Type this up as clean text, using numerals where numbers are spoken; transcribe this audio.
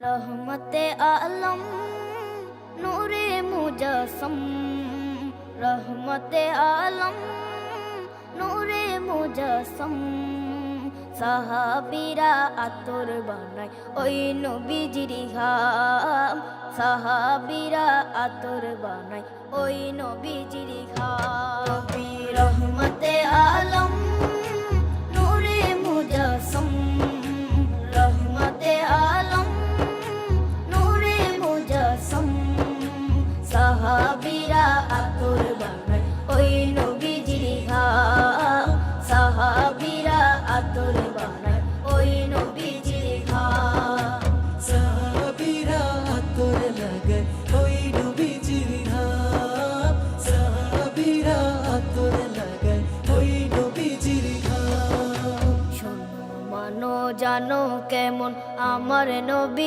रहमते आलम नूरे मुजस्सम, रहमते आलम नूरे मुजस्सम। সাহাবীরা আতর বানায় ওই নবীজির ঘাম, সাহাবীরা আতর বানায় ওই নবীজির ঘাম। নবী রহমতে আলম নূরে মুজস্সম, রহমতে আলম নূরে মুজস্সম। সাহাবীরা আতর বানায় ওই নবীজির ঘাম, সাহাবীরা আতর বানায় ওই নবীজির ঘাম। সাহাবীরা আতর লাগায় ওই নবীজির ঘাম, সাহাবীরা আতর লাগায় ওই নবীজির ঘাম। শোনো মানো জানো কেমন আমার নবী,